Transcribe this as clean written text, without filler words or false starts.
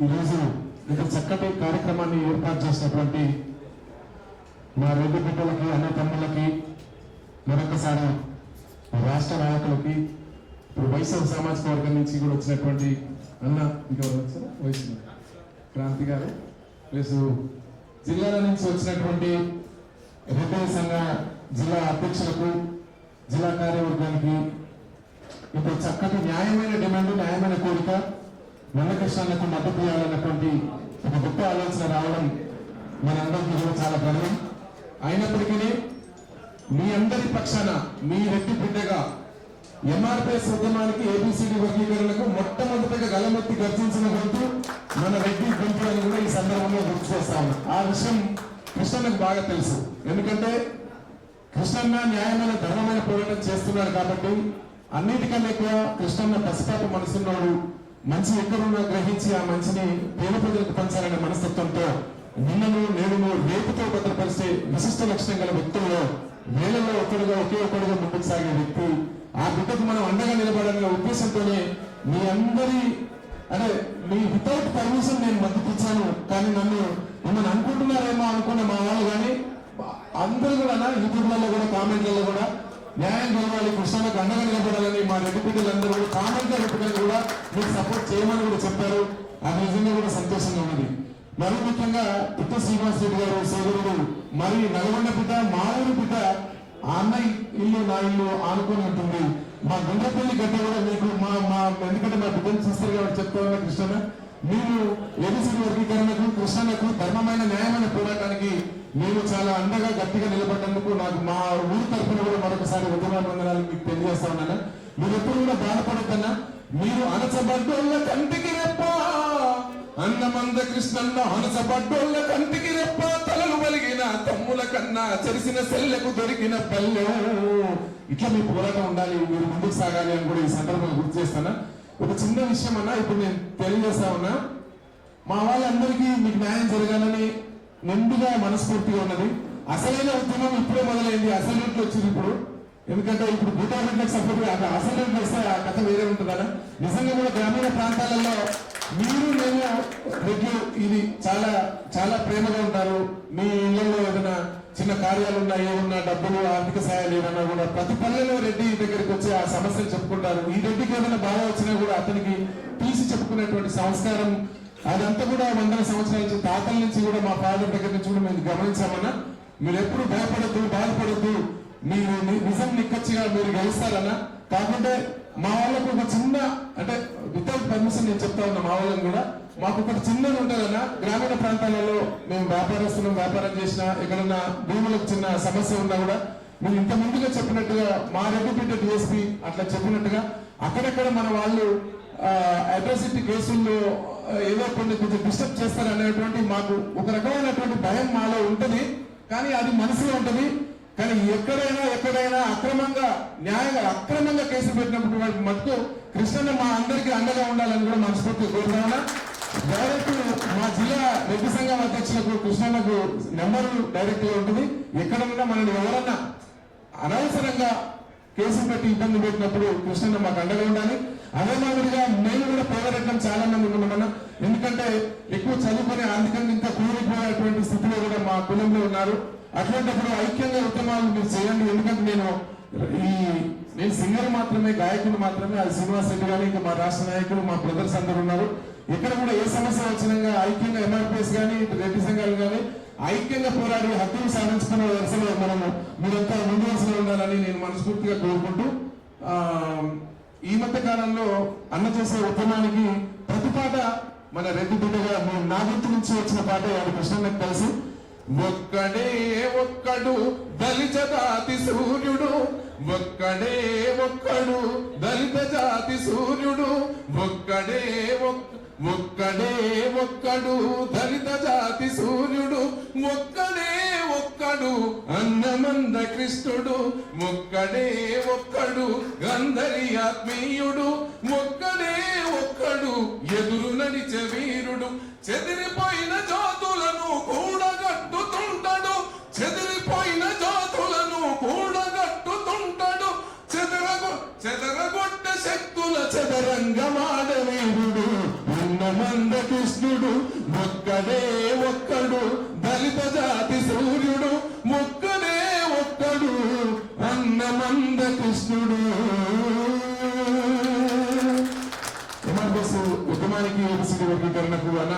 ఈరోజు ఇంత చక్కటి కార్యక్రమాన్ని ఏర్పాటు చేసినటువంటి మా రెడ్డి బిడ్డలకి అన్న తమ్ముళ్ళకి మరొకసారి రాష్ట్ర నాయకులకి ఇప్పుడు వైష్ణవ సామాజిక వర్గం నుంచి కూడా వచ్చినటువంటి అన్న ఇంకెవరు వచ్చారా వైష్ణవ క్రాంతి గారు ప్లస్ జిల్లాల నుంచి వచ్చినటువంటి రెడ్డి సంఘ జిల్లా అధ్యక్షులకు జిల్లా కార్యవర్గానికి ఇప్పుడు చక్కటి న్యాయమైన డిమాండ్ న్యాయమైన కోరిక నల్లకృష్ణకు మద్దతు ఇవ్వాలన్నటువంటి ఒక గొప్ప ఆలోచన రావడం మనందరికీ కూడా చాలా గర్వం. అయినప్పటికీ మీ అందరి పక్షాన మీ రెడ్డి బిడ్డగా ఎంఆర్పిఎస్ ఉద్యమానికి ఏబిసిడి వర్గీకరణకు మొట్టమొదటిగా గలమెత్తి గర్జించిన గొంతు మన రెడ్డి గొంతు అని కూడా ఈ సందర్భంలో గుర్తు చేస్తాము. ఆ విషయం కృష్ణన్నకు బాగా తెలుసు. ఎందుకంటే కృష్ణన్న న్యాయమైన ధర్మమైన పోరాటం చేస్తున్నాడు కాబట్టి అన్నిటికన్నా ఎక్కువ కృష్ణన్న పసిపాప మనసున్నాడు. మంచి ఎక్కడున్నా గ్రహించి ఆ మంచిని పేద ప్రజలకు పంచాలనే మనస్తత్వంతో నిన్నను నేడును రేపుతో భద్రపరిచే విశిష్ట లక్షణం గల వ్యక్తుల్లో వేలలో ఒక్కడుగా ఒకే ఒక్కడుగా ముందుకు సాగే వ్యక్తి. ఆ బిడ్డకు మనం అండగా నిలబడాలనే ఉద్దేశంతోనే మీ అందరి మీ వితౌట్ పర్మిషన్ నేను మద్దతు ఇచ్చాను. కానీ నన్ను మిమ్మల్ని అనుకుంటున్నారేమో అనుకున్న మా వాళ్ళు కానీ అందరూ కూడా యూట్యూబ్లలో కూడా కామెంట్లలో కూడా న్యాయం గెలవాలి కృష్ణకు అండగా నిలబడాలని మా రెడ్డి బిడ్డలందరూ కూడా కామెంట్ పెట్టుకుని కూడా మీకు సపోర్ట్ చేయమని కూడా చెప్పారు. ఆ నిజంగా కూడా సంతోషంగా ఉన్నది. మరి ముఖ్యంగా పుట్ట శ్రీనివాస్ రెడ్డి గారు సోదరుడు మరి నల్గొండ బిడ్డ మా ఊరు బిడ్డ ఆ అన్న ఇల్లు నా ఇల్లు ఆనుకొని ఉంటుంది. మా గుండ్రపల్లి గడ్డ కూడా మీకు మా ఎందుకంటే మా బిడ్డలు చూస్తారు కాబట్టి చెప్తా కృష్ణ మీరు ఏబిసిడి వర్గీకరణకు కృష్ణకు ధర్మమైన న్యాయమైన పోరాటానికి నేను చాలా అండగా గట్టిగా నిలబడ్డందుకు నాకు మా ఊరి తరఫున కూడా మరొకసారి ఉద్యమాలు మీకు తెలియజేస్తా ఉన్నాను. మీరు ఎప్పుడు కూడా బాధపడద్దన్నా. మీరు అనసబడ్డోళ్ళ కంటికి రెప్ప అన్నమంద కృష్ణన్న అనసబడ్డోళ్ళ కంటికి రెప్ప తలలు వలిగిన తమ్ముల కన్నా చెరిసిన సెల్లకు దొరికిన పల్లె. ఇట్లా మీ పోరాటం ఉండాలి, మీరు ముందుకు సాగాలి అని కూడా ఈ సందర్భంగా గుర్తు చేస్తాను. ఒక చిన్న విషయం అన్నా ఇప్పుడు నేను తెలియజేస్తా ఉన్నా. మా వాళ్ళందరికీ మీకు న్యాయం జరగాలని నిండుగా మనస్ఫూర్తిగా ఉన్నది. అసలైన ఉద్యమం ఇప్పుడే మొదలైంది. అసలు రేట్లు వచ్చింది ఇప్పుడు. ఎందుకంటే ఇప్పుడు భూటానికి సపోర్ట్ అసలు రేట్లు వస్తే ఆ కథ వేరే ఉంటుందా. నిజంగా కూడా గ్రామీణ ప్రాంతాలలో మీరు నేను రెడ్డి ఇది చాలా చాలా ప్రేమగా ఉంటారు. మీ ఇళ్లలో ఏదైనా చిన్న కార్యాలు ఉన్నా ఏమన్నా డబ్బులు ఆర్థిక సహాయాలు ఏమన్నా కూడా ప్రతి పల్లెలో రెడ్డి దగ్గరికి వచ్చి ఆ సమస్యలు చెప్పుకుంటారు. ఈ రెడ్డికి ఏదైనా బాగా వచ్చినా కూడా అతనికి తీసి చెప్పుకునేటువంటి సంస్కారం అదంతా కూడా 100 సంవత్సరాల నుంచి తాతల నుంచి కూడా మా ఫాదర్ దగ్గర నుంచి కూడా మేము గమనించామన్నా. మీరు ఎప్పుడు భయపడద్దు బాధపడద్దు, మీరు నిజం నిక్కచ్చిగా మీరు గెలుస్తారన్నా. కాకుంటే మా వాళ్ళకు ఒక చిన్న వితౌట్ పర్మిషన్ నేను చెప్తా ఉన్నా మా వాళ్ళని కూడా మాకు ఒకటి చిన్నది ఉంటుందన్నా. గ్రామీణ ప్రాంతాలలో మేము వ్యాపారస్తులం వ్యాపారం చేసినా ఎక్కడన్నా భూములకు చిన్న సమస్య ఉన్నా కూడా మీరు ఇంత ముందుగా చెప్పినట్టుగా మా రెడ్డి బిడ్డ డిఎస్పీ అట్లా చెప్పినట్టుగా అక్కడెక్కడ మన వాళ్ళు అట్రాసిటీ కేసుల్లో ఏదో కొంచెం డిస్టర్బ్ చేస్తారు అనేటువంటి మాకు ఒక రకమైనటువంటి భయం మాలో ఉంటుంది. కానీ అది మనసులో ఉంటుంది. కానీ ఎక్కడైనా అక్రమంగా కేసులు పెట్టినప్పుడు మటుకు కృష్ణన్న మా అందరికీ అండగా ఉండాలని కూడా మనస్ఫూర్తిగా కోరుతున్నా. డైరెక్ట్ మా జిల్లా రెడ్డి సంఘం అధ్యక్షులకు కృష్ణన్నకు నెంబర్ డైరెక్ట్ గా ఉంటుంది. ఎక్కడన్నా మనల్ని ఎవరన్నా అనవసరంగా కేసులు పెట్టి ఇబ్బంది పెట్టినప్పుడు కృష్ణన్న మాకు అండగా ఉండాలి. అదే మాదిరిగా మేము కూడా పోరాటం చాలా మంది ఉన్నామన్నా. ఎందుకంటే ఎక్కువ చదువుకొని ఆర్థికంగా ఇంకా కూలిపోయేటువంటి స్థితిలో కూడా మా కులంలో ఉన్నారు. అట్లాంటప్పుడు ఐక్యంగా ఉద్యమాలు మీరు చేయండి. ఎందుకంటే నేను సింగర్ మాత్రమే గాయకుడు మాత్రమే. అది శ్రీనివాస్ రెడ్డి కానీ ఇంకా మా రాష్ట్ర నాయకులు మా బ్రదర్స్ అందరూ ఉన్నారు. ఎక్కడ కూడా ఏ సమస్య వచ్చినా ఐక్యంగా ఎంఆర్పిఎస్ కానీ రెడ్డి సంఘాలు కానీ ఐక్యంగా పోరాడి హక్కులు సాధించుకున్న వరుసలో మనము మీరంతా ముందు వరుసలో ఉండాలని నేను మనస్ఫూర్తిగా కోరుకుంటూ ఈ మధ్య కాలంలో అన్న చేసే ఉద్యమానికి ప్రతి పాట మన రెడ్డి బిడ్డగా నా గుర్తు నుంచి వచ్చిన పాట అది కృష్ణన్నకు తెలుసు. ఒక్కడే ఒక్కడు దళిత జాతి సూర్యుడు, ఒక్కడే ఒక్కడు దళిత జాతి సూర్యుడు, ఒక్కడే ఒక్కడు దళిత జాతి సూర్యుడు, ఒక్కడే ఒక్కడు అన్నమంద కృష్ణుడు, ఒక్కడే ఒక్కడు అందరి ఆత్మీయుడు, ఒక్కడే ఒక్కడు ఎదురు నడిచే వీరుడు, చెదిరిపోయిన జాతులను కూడగట్టుతుంటాడు, చెదిరిపోయిన జాతులను కూడగట్టుతుంటాడు, చెదరగొట్ట శక్తుల చదరంగమాడవీరుడు అన్నమంద కృష్ణుడు. ఒక్కడే ఒక్కడు దళిత జాతి సూర్యుడు, ఒక్కడే ఒక్కడు అన్నమంద కృష్ణుడు. ఎంఆర్పిఎస్ ఉద్యమానికి ఏబిసిడి వర్గీకరణకు అన్న